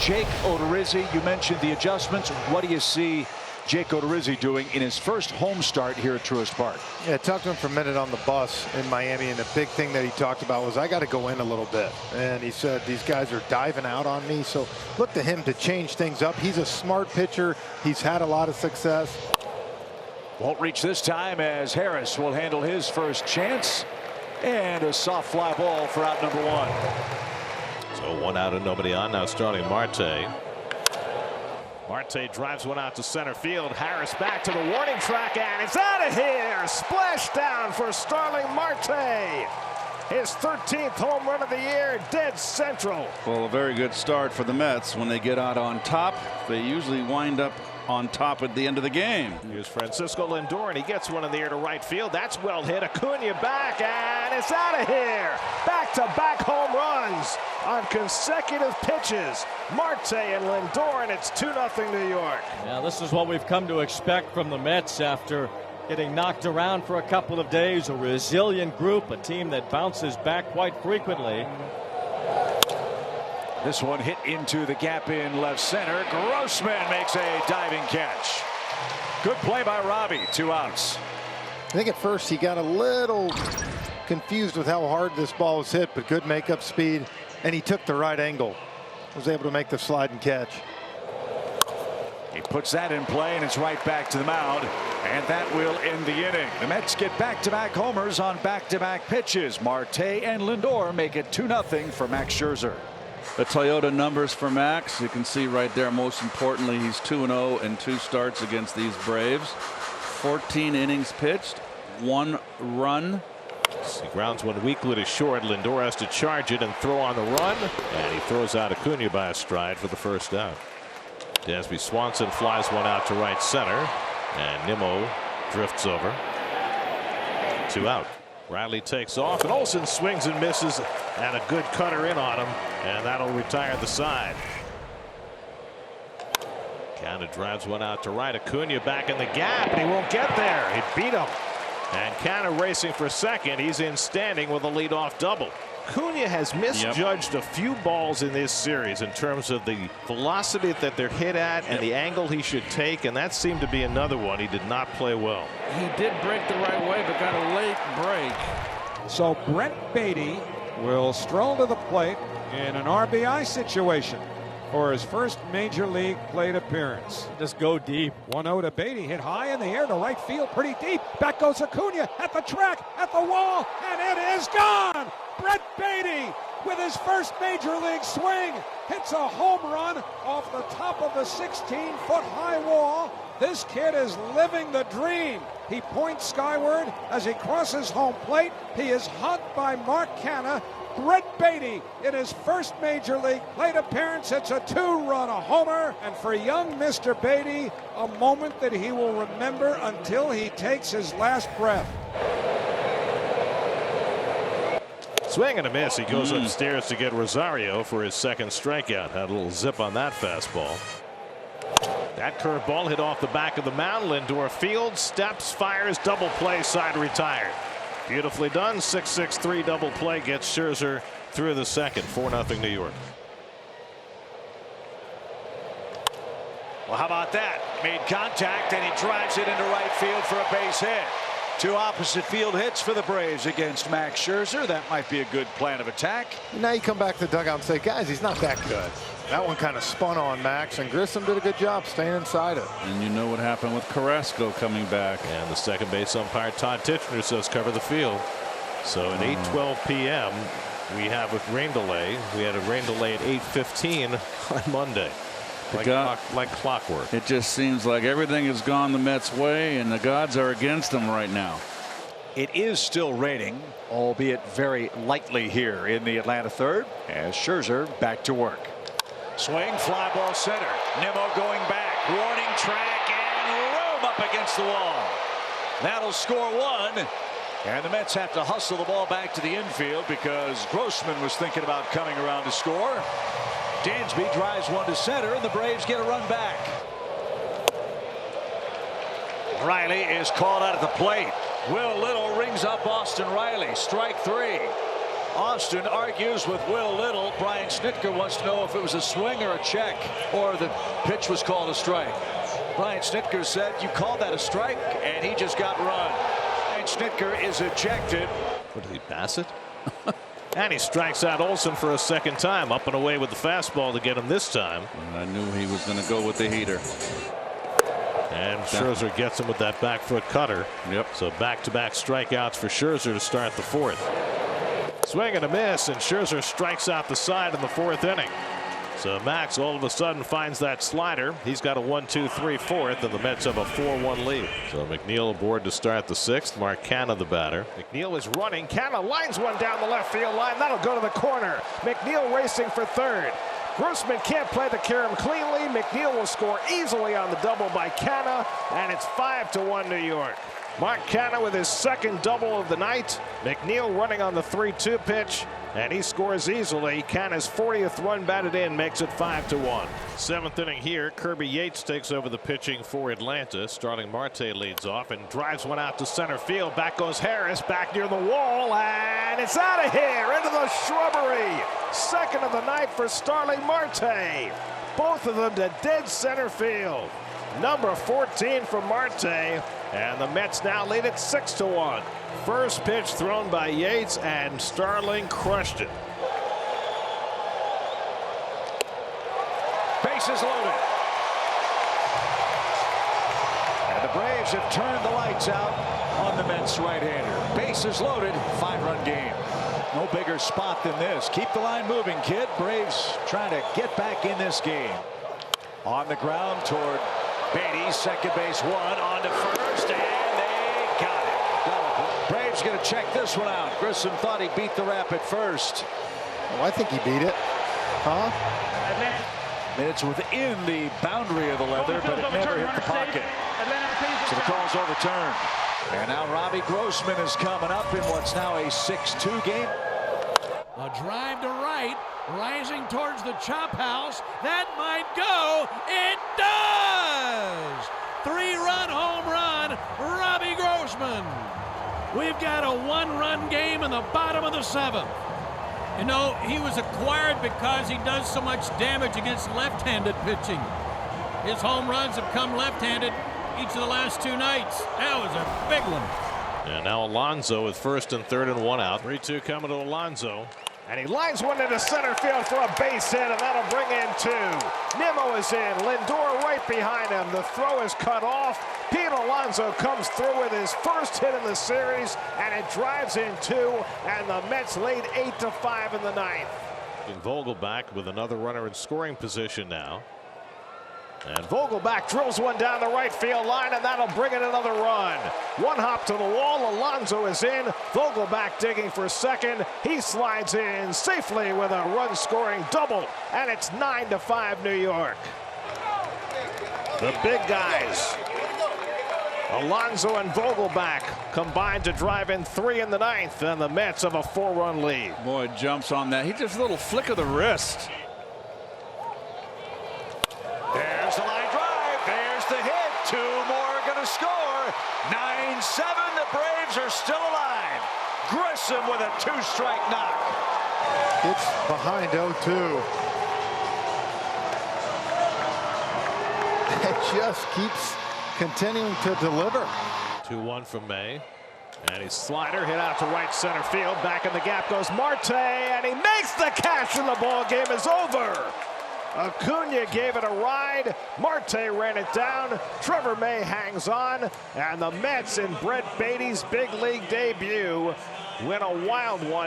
Jake Odorizzi, you mentioned the adjustments. What do you see Jake Odorizzi doing in his first home start here at Truist Park? Yeah, I talked to him for a minute on the bus in Miami, and the big thing that he talked about was I got to go in a little bit. And he said these guys are diving out on me, so look to him to change things up. He's a smart pitcher. He's had a lot of success. Won't reach this time as Harris will handle his first chance. And a soft fly ball for out number one. So 1 out and nobody on. Now starting Marte. Marte drives one out to center field. Harris back to the warning track, and it's out of here. Splashdown for Starling Marte. His 13th home run of the year, dead central. Well, a very good start for the Mets. When they get out on top, they usually wind up on top at the end of the game. Here's Francisco Lindor, and he gets one in the air to right field. That's well hit. Acuna back, and it's out of here. Back-to-back home runs on consecutive pitches. Marte and Lindor, and it's 2-0 New York. Now this is what we've come to expect from the Mets after getting knocked around for a couple of days. A resilient group, a team that bounces back quite frequently. This one hit into the gap in left center. Grossman makes a diving catch. Good play by Robbie. 2 outs. I think at first he got a little confused with how hard this ball was hit, but good makeup speed, and he took the right angle. Was able to make the slide and catch. He puts that in play, and it's right back to the mound, and that will end the inning. The Mets get back-to-back homers on back-to-back pitches. Marte and Lindor make it 2-0 for Max Scherzer. The Toyota numbers for Max, you can see right there. Most importantly, he's 2-0 in 2 starts against these Braves. 14 innings pitched, 1 run. He grounds one weakly to short. Lindor has to charge it and throw on the run, and he throws out Acuna by a stride for the first out. Dansby Swanson flies one out to right center, and Nimmo drifts over. 2 out. Riley takes off, and Olsen swings and misses, and a good cutter in on him, and that'll retire the side. Canha drives one out to right. Acuna back in the gap, and he won't get there. He beat him. And Canha racing for second. He's in standing with a leadoff double. Acuna has misjudged a few balls in this series in terms of the velocity that they're hit at and the angle he should take, and that seemed to be another one. He did not play well. He did break the right way, but got a late break. So Brett Baty will stroll to the plate in an RBI situation for his first major league plate appearance. Just go deep. 1-0 to Baty, hit high in the air to right field, pretty deep. Back goes Acuna at the track, at the wall, and it is gone. Brett Baty, with his first major league swing, hits a home run off the top of the 16-foot high wall. This kid is living the dream. He points skyward as he crosses home plate. He is hugged by Mark Canha. Brett Baty, in his first major league plate appearance, it's a 2-run, a homer, and for young Mr. Baty, a moment that he will remember until he takes his last breath. Swing and a miss. He goes upstairs to get Rosario for his second strikeout. Had a little zip on that fastball. That curveball hit off the back of the mound. Lindor fields, steps, fires, double play, side retired. Beautifully done. 6-6-3 double play gets Scherzer through the second. 4-0 New York. Well, how about that? Made contact, and he drives it into right field for a base hit. 2 opposite field hits for the Braves against Max Scherzer. That might be a good plan of attack. Now you come back to the dugout and say, guys, he's not that good. That one kind of spun on Max, and Grissom did a good job staying inside it. And you know what happened with Carrasco coming back. And the second base umpire Todd Tichenor says cover the field. So at 8:12 p.m. we have a rain delay. We had a rain delay at 8:15 on Monday. Like clockwork. It just seems like everything has gone the Mets' way, and the gods are against them right now. It is still raining, albeit very lightly here in the Atlanta third, as Scherzer back to work. Swing, fly ball center. Nimmo going back. Warning track, and room up against the wall. That'll score 1. And the Mets have to hustle the ball back to the infield because Grossman was thinking about coming around to score. Dansby drives one to center, and the Braves get a run back. Riley is called out at the plate. Will Little rings up Austin Riley. Strike 3. Austin argues with Will Little. Brian Snitker wants to know if it was a swing or a check, or the pitch was called a strike. Brian Snitker said, you called that a strike, and he just got run. Brian Snitker is ejected. What did he pass it? And he strikes out Olsen for a second time, up and away with the fastball to get him this time. I knew he was going to go with the heater. And Scherzer gets him with that back foot cutter. Yep. So back-to-back strikeouts for Scherzer to start the fourth. Swing and a miss, and Scherzer strikes out the side in the fourth inning. So Max all of a sudden finds that slider. He's got a 1-2-3 fourth, and the Mets have a 4-1 lead. So McNeil aboard to start the sixth. Mark Canha the batter. McNeil is running. Canha lines one down the left field line. That'll go to the corner. McNeil racing for third. Grossman can't play the carom cleanly. McNeil will score easily on the double by Canha, and it's 5-1 New York. Mark Canha with his second double of the night. McNeil running on the 3-2 pitch, and he scores easily. Canha's 40th run batted in makes it 5-1. Seventh inning here. Kirby Yates takes over the pitching for Atlanta. Starling Marte leads off and drives one out to center field. Back goes Harris, back near the wall, and it's out of here into the shrubbery. Second of the night for Starling Marte. Both of them to dead center field. Number 14 for Marte, and the Mets now lead it 6-1. First pitch thrown by Yates, and Starling crushed it. Bases loaded. And the Braves have turned the lights out on the Mets right-hander. Bases loaded, 5-run game. No bigger spot than this. Keep the line moving, kid. Braves trying to get back in this game. On the ground toward Baty, second base one, on to first, and they got it. Braves going to check this one out. Grissom thought he beat the rap at first. Oh, I think he beat it. Huh? It's within the boundary of the leather, but it never hit the pocket. So the call's overturned. And now Robbie Grossman is coming up in what's now a 6-2 game. A drive to right, rising towards the chop house. That might go. It does! 3-run home run, Robbie Grossman. We've got a 1-run game in the bottom of the seventh. You know, he was acquired because he does so much damage against left-handed pitching. His home runs have come left-handed each of the last 2 nights. That was a big one. And now Alonso with first and third and one out. 3-2 coming to Alonso. And he lines one into center field for a base hit, and that'll bring in 2. Nimmo is in. Lindor right behind him. The throw is cut off. Pete Alonso comes through with his first hit in the series, and it drives in 2, and the Mets lead 8-5 in the ninth. And Vogelbach with another runner in scoring position now. And Vogelbach drills one down the right field line, and that'll bring in another run. One hop to the wall. Alonso is in. Vogelbach digging for second. He slides in safely with a run-scoring double, and it's 9-5 New York. The big guys, Alonso and Vogelbach, combined to drive in 3 in the ninth, and the Mets have a 4-run lead. Boy, jumps on that. He just a little flick of the wrist. There's the line drive. There's the hit. 2 more going to score. 9-7. The Braves are still alive. Grissom with a 2-strike knock. It's behind 0-2. It just keeps continuing to deliver. 2-1 from May. And his slider hit out to right center field. Back in the gap goes Marte, and he makes the catch, and the ball game is over. Acuna gave it a ride. Marte ran it down. Trevor May hangs on. And the Mets in Brett Baty's big league debut win a wild one.